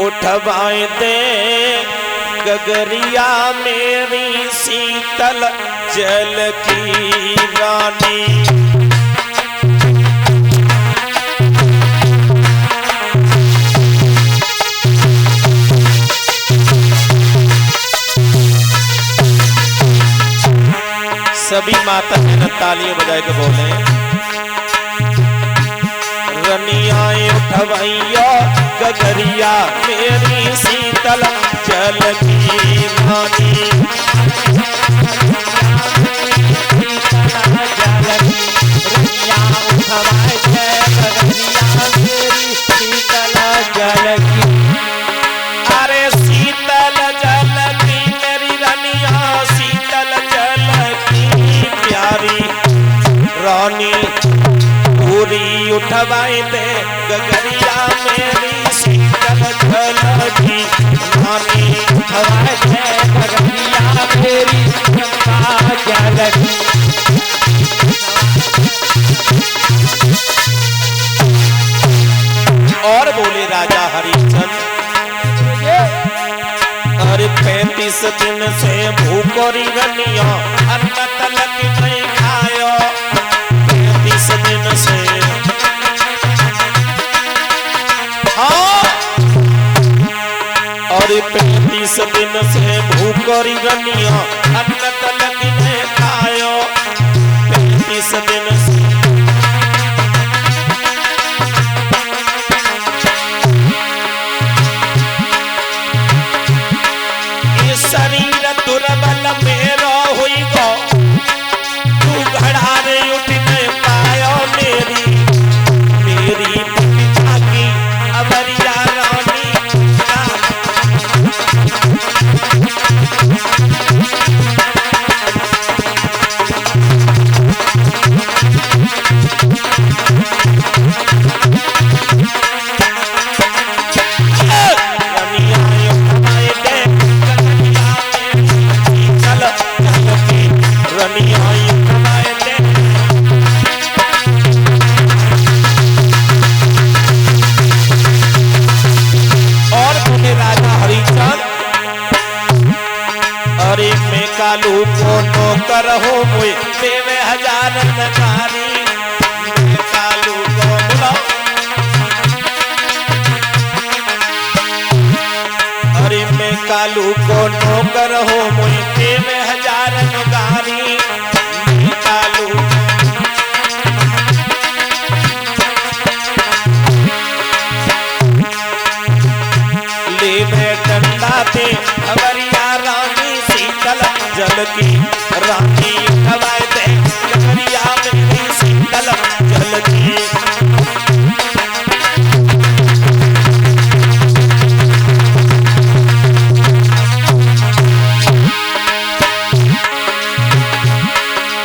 उठवाए दे गगरिया मेरी शीतल जल की रानी। सभी माता बहन तालियां बजाए के बोले रनियाए उठवैया गगरिया मेरी शीतल जल की रानी। रनिया उठवाए गगरिया मेरी शीतल जल की। अरे शीतल जल की मेरी रनिया शीतल जल की प्यारी रानी। पूरी उठवाए दे गगरिया मेरी शीतल जल की रानी। उठवाए दे गगरिया मेरी गंगा जल की। और बोले राजा हरिश्चंद्र अरे 35 दिन से भूखोरी रनिया अन्न तलक नहीं खायो। 35 दिन से हाँ और 35 दिन से भूखोरी रनिया अन्न तलक नहीं खायो। 35 दिन से शरीर दुर्बल मेरो हुई गो तू घड़ारे उठ नहीं पायो मेरी पिता की अवरिया रानी। कालू को नौकर हो मुई देवे 1000 नकारी। कालू को अरे मैं कालू को नौकर हो मुई देवे 1000 नकारी। कालू ले में डंडा थे अवरिया रानी शीतल जल की रानी। उठवाए दे गगरिया मेरी शीतल जल की।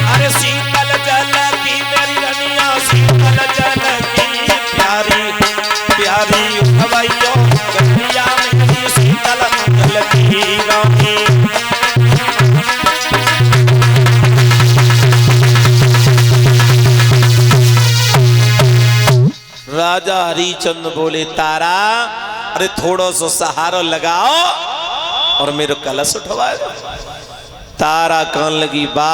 अरे शीतल जल की मेरी रनिया शीतल जल की प्यारी प्यारी। उठवाइयो गगरिया मेरी शीतल जल की रानी। राजा हरिचंद्र बोले तारा अरे थोड़ा सा सहारा लगाओ और मेरे कलश उठवाए। तारा कान लगी बा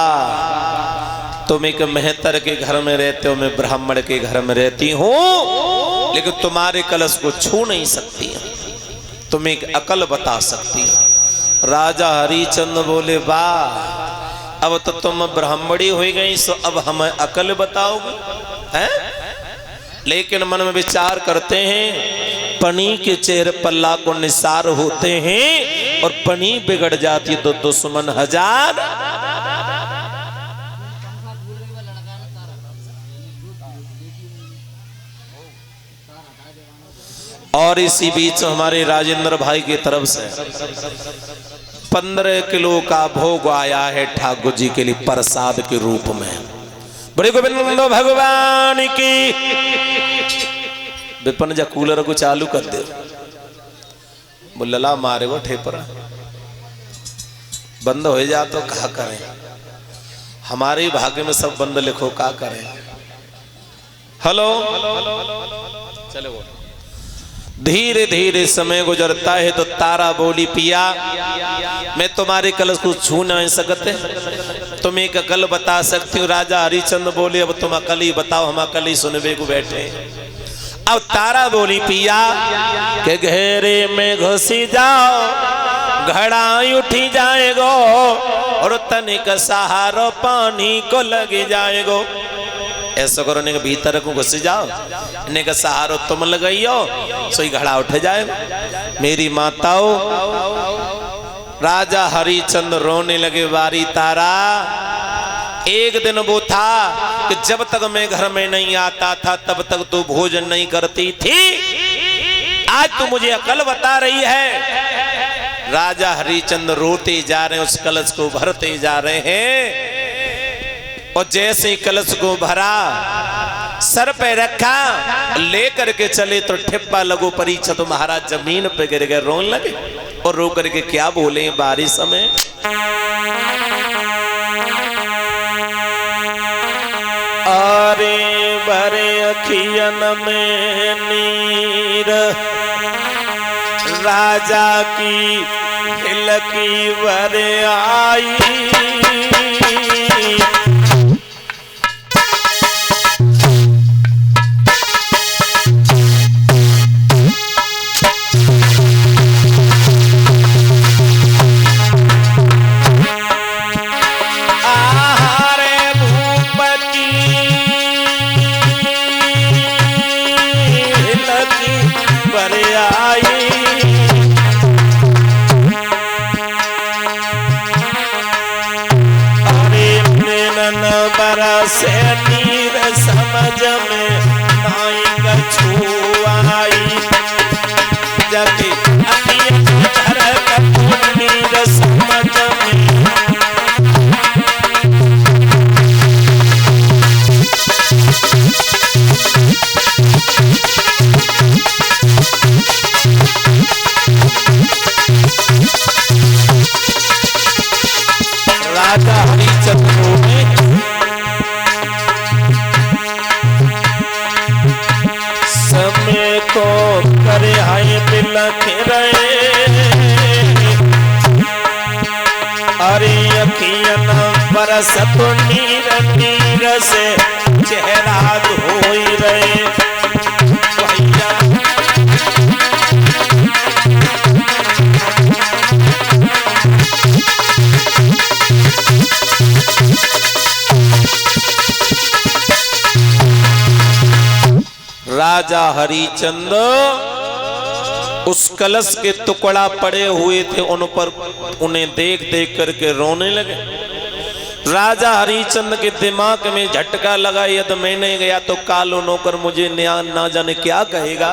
तुम एक मेहतर के घर में रहते हो, मैं ब्राह्मण के घर में रहती हूँ, लेकिन तुम्हारे कलश को छू नहीं सकती, तुम एक अकल बता सकती हो। राजा हरिचंद्र बोले वाह अब तो तुम ब्राह्मणी हो गई, सो अब हमें अकल बताओगे हैं? लेकिन मन में विचार करते हैं पनी के चेहरे पल्ला को निसार होते हैं और पनी बिगड़ जाती तो दुश्मन 1000। और इसी बीच हमारे राजेंद्र भाई की तरफ से 15 किलो का भोग आया है ठाकुर जी के लिए प्रसाद के रूप में। बड़े गोविंद भगवान की। विपन जा कूलर को चालू कर दे, बुल्ला मारे वो ठेपरा बंद हो जा तो क्या करें, हमारे भाग्य में सब बंद लिखो क्या करें। हेलो चले वो धीरे धीरे समय गुजरता है तो तारा बोली पिया मैं तुम्हारे कलश को छू नहीं सकते, तुम एक अकल बता सकती हूँ। राजा हरिचंद्र बोले अब तुम अकल ही बताओ, हम अकल ही सुनबे को बैठे। अब तारा बोली पिया के घेरे में घुसी जाओ, घड़ा उठी जाएगो और तनिक सहारो पानी को लग जाएगो। ऐसा करो ने भीतर को घुस जाओ, ने का सहारो तुम लगाइयो सोई घड़ा उठ जाएगा। मेरी माताओं राजा हरिचंद्र रोने लगे। बारी तारा एक दिन वो था कि जब तक मैं घर में नहीं आता था तब तक तू भोजन नहीं करती थी, आज तू मुझे अकल बता रही है। राजा हरिचंद्र रोते जा रहे हैं, उस कलश को भरते जा रहे हैं और जैसे ही कलश को भरा सर पे रखा लेकर के चले तो ठिप्पा लगो परीक्षित महाराज जमीन पे गिर गए, रोने लगे और रो करके क्या बोले बारिश में। अरे भरे अखियन में नीर राजा की हिलकी भरे आई, से नीर समझ में नाई कछु आई, जबकि नीर समझ में राजा हरिचंद्र समय को करे हाय बिलख रहे, अरे अखियन बरसत नीर नीर से चेहरा धोई रहे। राजा हरिचंद्र उस कलश के टुकड़ा पड़े हुए थे उन पर उन्हें देख देख करके रोने लगे। राजा हरिचंद्र के दिमाग में झटका लगा, यदि मैं नहीं गया तो कालू नौकर मुझे ना जाने क्या कहेगा।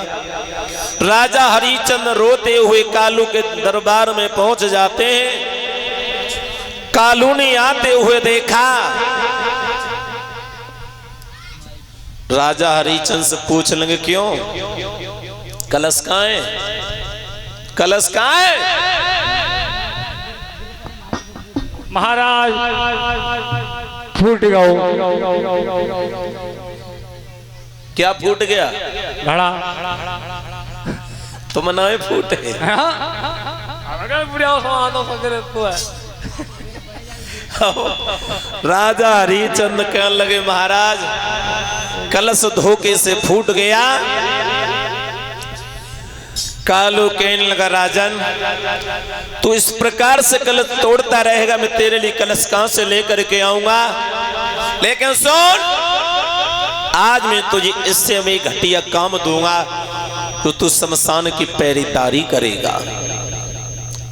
राजा हरिचंद्र रोते हुए कालू के दरबार में पहुंच जाते हैं। कालू ने आते हुए देखा, राजा हरिचंद्र से पूछ लेंगे क्यों, कलश कहाँ है, कलश कहाँ है। महाराज फूट गया। क्या फूट गया? घड़ा। तो मनाए फूटे। राजा हरिचंद्र कहने लगे महाराज कलश धोखे से फूट गया। कालू कहने लगा राजन तू इस प्रकार से कलश तोड़ता रहेगा, मैं तेरे लिए कलश कहां से लेकर के आऊंगा। लेकिन सुन, आज मैं तुझे इससे मैं घटिया काम दूंगा तो तू शमशान की पहरेदारी करेगा।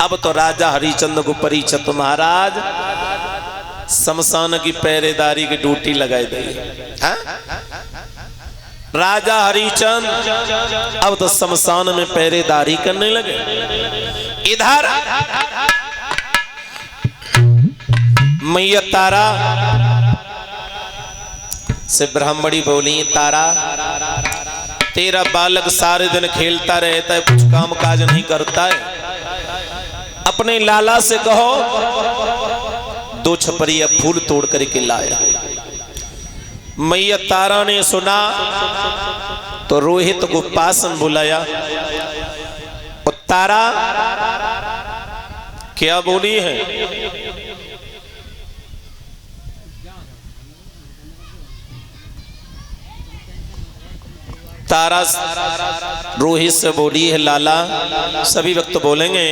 अब तो राजा हरिचंद्र को परीक्षित महाराज शमशान की पहरेदारी की ड्यूटी लगाई गई। राजा हरिचंद्र अब तो शमशान में पहरेदारी करने लगे। इधर मैया तारा से ब्राह्मणी बोली, तारा तेरा बालक सारे दिन खेलता रहता है, कुछ काम काज नहीं करता है, अपने लाला से कहो 2 छपरिया फूल तोड़ करके लाया। मैया तारा ने सुना तो रोहित को पास में बुलाया तारा क्या बोली है? तारा रोहित से बोली है लाला, सभी वक्त बोलेंगे।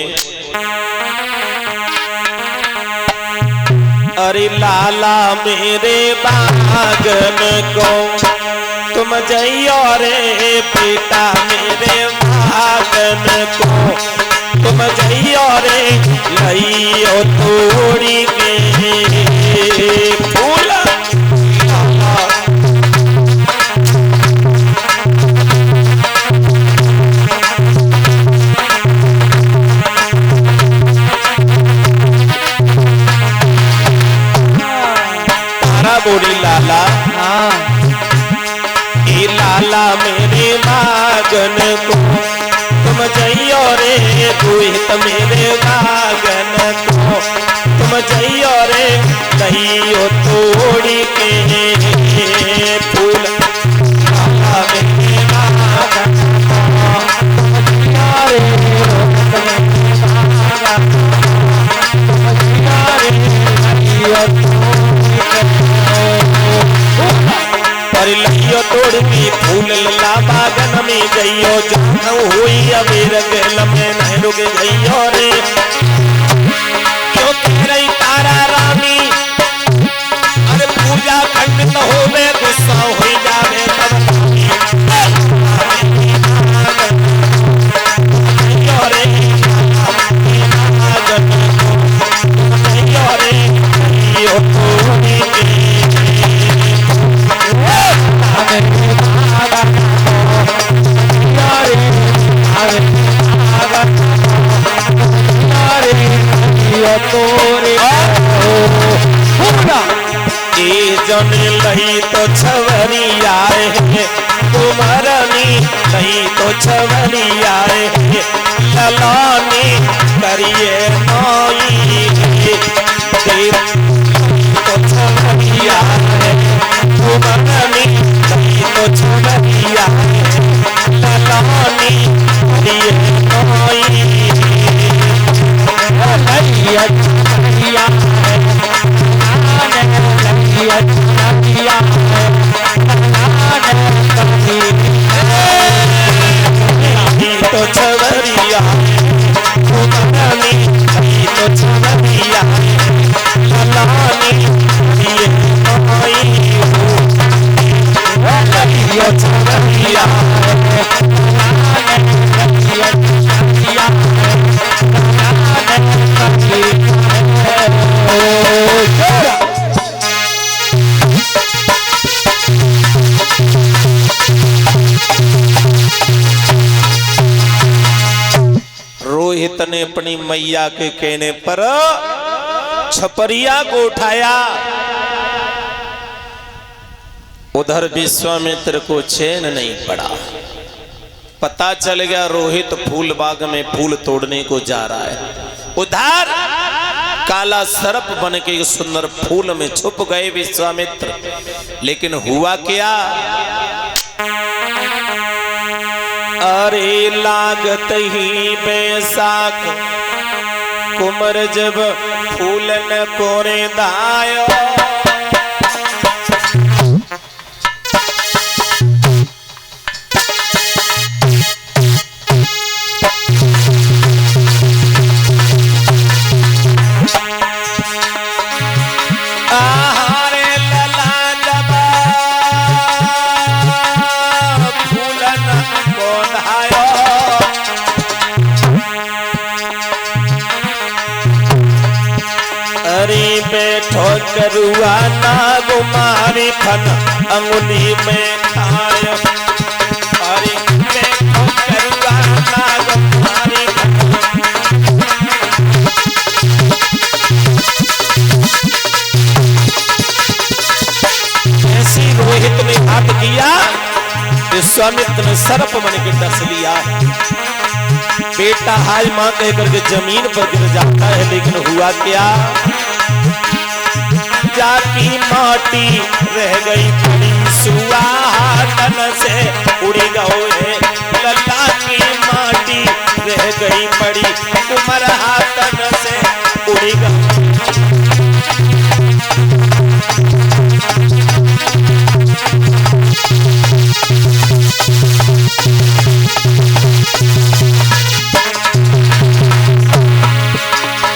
अरे लाला मेरे बागन को तुम जइयो रे बेटा, मेरे बागन को तुम जइयो रे, लइयो तोड़ी के फूल। बोली लाला, ए लाला मेरे बागन को तुम जइयो रे, रोहित मेरे बागन को तुम जइयो रे, लइयो तोड़ी के फूल। लाला मेरे बागन को तुम जइयो रे, लइयो तोड़ के फूल ला बागन में जइयो, जहाँ हुई अबेर गल में न रुक जइयो रे। क्यों कह रही तारा रानी, अरे पूजा खंडित होवे, गुस्सा हो जावे तब जन लही तो छवरी आए कुमरनी, लही तो छवरी आए ललानी करिए नोई, तो छवरी आए कुमरनी, लही तो छवरी आए ललानी करिए नोई। तो छवरिया तो छवरिया ललानी छवरिया रोहित ने अपनी मैया के कहने पर छपरिया को उठाया। उधर विश्वामित्र को चैन नहीं पड़ा, पता चल गया रोहित फूल बाग में फूल तोड़ने को जा रहा है। उधर काला सर्प बन के सुंदर फूल में छुप गए विश्वामित्र। लेकिन हुआ क्या, अरे लागत ही बैसाख कुमर जब फूलन कोरे दायो, करुआ नाग मारी फन अंगुली में खायो, अरे देखो करुआ नाग मारी ऐसी रोहित ने हाथ किया, विश्वामित्र ने सर्प बन के डस लिया। बेटा हाय मां कह करके जमीन पर गिर जाता है। लेकिन हुआ क्या, जाकी माटी रह गई बड़ी बिसुआ हाथन से उड़ी गए लल्ला की माटी रह गई पड़ी कुमर हाथन से उड़ी गई।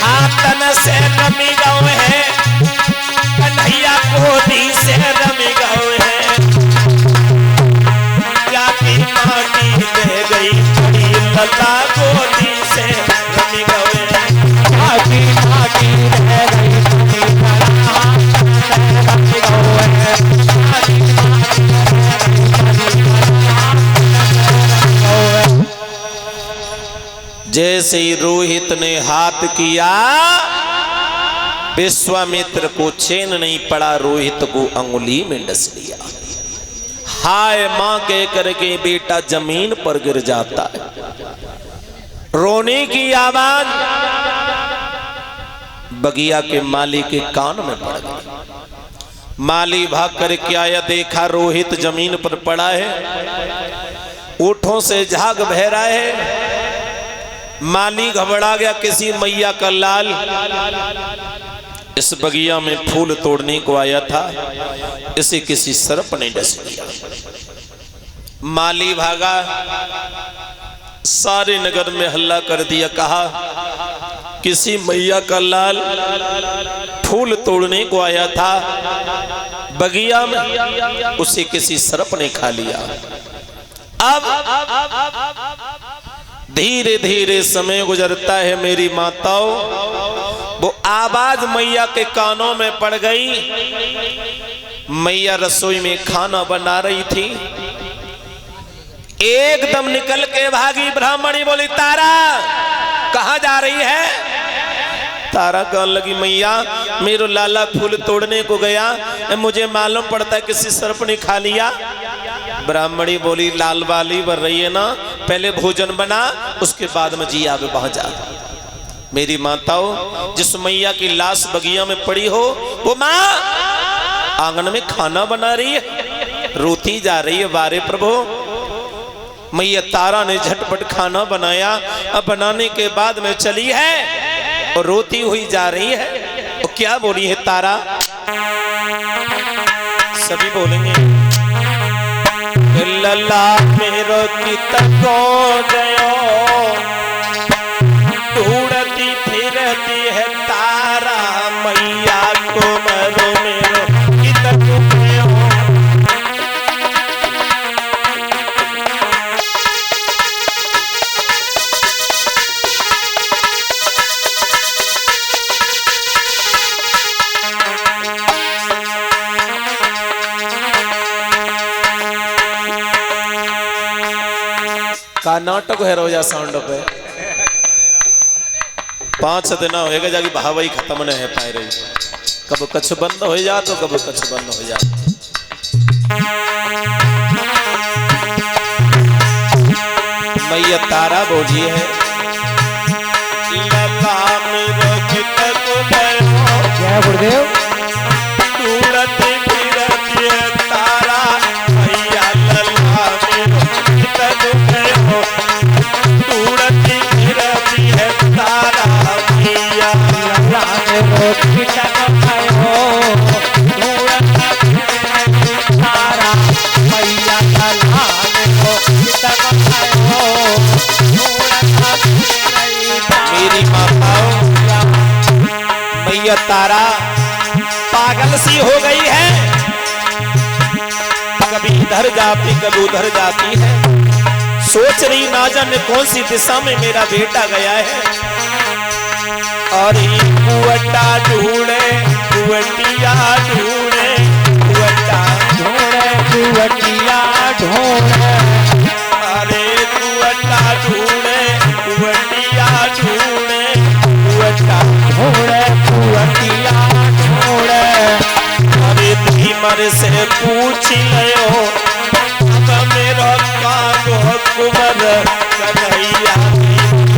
हाथन से रमी गए हैं कन्हैया गोदी से रमी गए हैं जाती माटी रह गई पड़ी लल्ला गोदी से रमी गए माटी माटी रह गई पड़ी लल्ला रमी गए माटी माटी रह गई पड़ी जैसे ही रोहित ने हाथ किया विश्वामित्र को चैन नहीं पड़ा, रोहित को अंगुली में डस लिया। हाय मां कह करके बेटा जमीन पर गिर जाता है। रोने की आवाज बगिया के माली के कान में पड़ गई। माली भाग करके आया, देखा रोहित जमीन पर पड़ा है, ओठों से झाग बह रहा है। माली घबरा गया, किसी मैया का लाल इस बगिया में फूल तोड़ने को आया था, इसे किसी सर्प ने डस लिया। माली भागा, सारे नगर में हल्ला कर दिया, कहा किसी मैया का लाल फूल तोड़ने को आया था बगिया में, उसे किसी सर्प ने खा लिया। अब धीरे धीरे समय गुजरता है मेरी माताओं, वो आवाज मैया के कानों में पड़ गई। मैया रसोई में खाना बना रही थी, एकदम निकल के भागी। ब्राह्मणी बोली, तारा कहाँ जा रही है? तारा कहने लगी, मैया मेरो लाला फूल तोड़ने को गया, मुझे मालूम पड़ता है किसी सर्प ने खा लिया। ब्राह्मणी बोली, लाल वाली बन रही है ना, पहले भोजन बना, उसके बाद में जी आगे पहुंच जा। मेरी माताओं, जिस मैया की लाश बगिया में पड़ी हो, वो माँ आंगन में खाना बना रही है, रोती जा रही है। वारे प्रभु, मैया तारा ने झटपट खाना बनाया। अब बनाने के बाद में चली है और रोती हुई जा रही है। और क्या बोली है तारा? सभी बोलेंगे, लल्ला मेरो कित को गयो, ढूंढती फिरती है तारा मैया को, मरो मेरो कित को गयो। का नाटक है रोजा साउंड पे 5 दिन होएगा जाके भावई खत्म नहीं है पाए रही। कब कछ बंद हो जा तो कब कछ बंद हो जा। मैया तारा बोली है, लल्ला मेरो चित को भयो, जय गुरुदेव। ढूंढती फिरती है तारा मैया, लल्ला मेरो चित को भयो, ढूंढती फिरती है तारा मैया, लल्ला मेरो चित को भयो, ढूंढती फिरती तारा मैया, लल्ला मेरो चित को भयो, ढूंढती फिरती। मेरी माताओं, मैया तारा पागल सी हो गई है, कभी इधर जाती कभी उधर जाती है, सोच रही ना जाने कौन सी दिशा में मेरा बेटा गया है। और ये कुवटा ढूंढे कुवटिया ढूंढे, कुवटा ढूंढे कुवटिया ढूंढे, अरे कुवटा ढूंढे कुवटिया ढूंढे, कुवटा ढूंढे कुवटिया ढूंढे। अरे भीमर से पूछ लियो, मेरा कागो कुंवर कन्हैया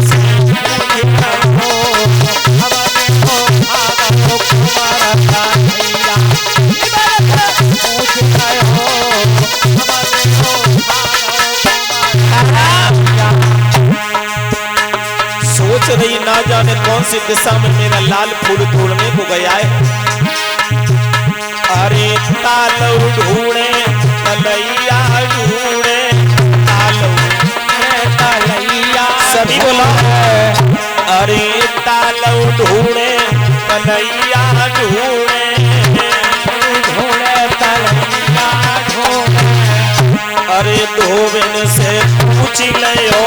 से पूछ लियो, कुमार कन्हैया पूछ लियो, सोच रही ना जाने कौन सी दिशा में मेरा लाल फूल तोड़ने को गया है। अरे तालव ढूंढे तलैया ढूंढे, तालव तलैया सभी बोला। अरे तालव ढूंढे तलैया ढूंढे, ढूंढे तलैया ढूंढे। अरे धोबिन से पूछ लियो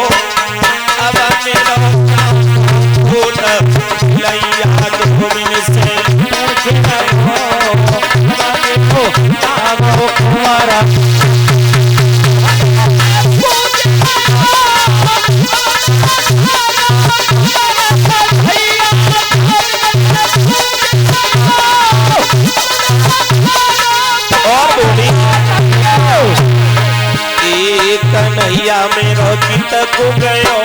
अब मेरा भूत लैया, धोबिन से पूछ लो आवो कुंवारा। और बोली एक कन्हैया मेरो चित को गयो,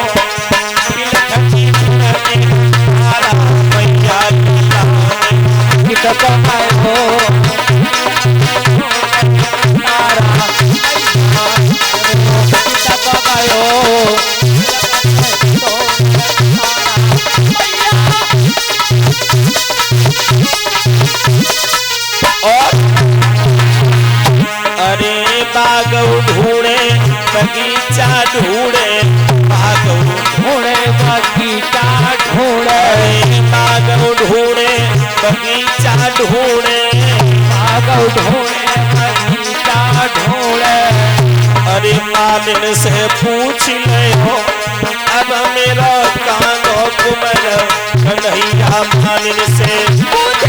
मैया गीत कमायो तारा गीत कमायो। और अरे बागौ ढूंढे बगीचा ढूंढे, बागौ ढूंढे बगीचा ढूंढे, बागौ ढूंढे बगीचा ढूंढे, बागौ ढूंढे बगीचा ढूंढे। अरे मालिन से पूछ ले हो अब मेरा कानो कुमर कन्हैया, मालिन से पूछ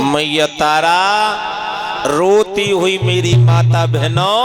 मैया तारा रोती हुई मेरी माता बहनों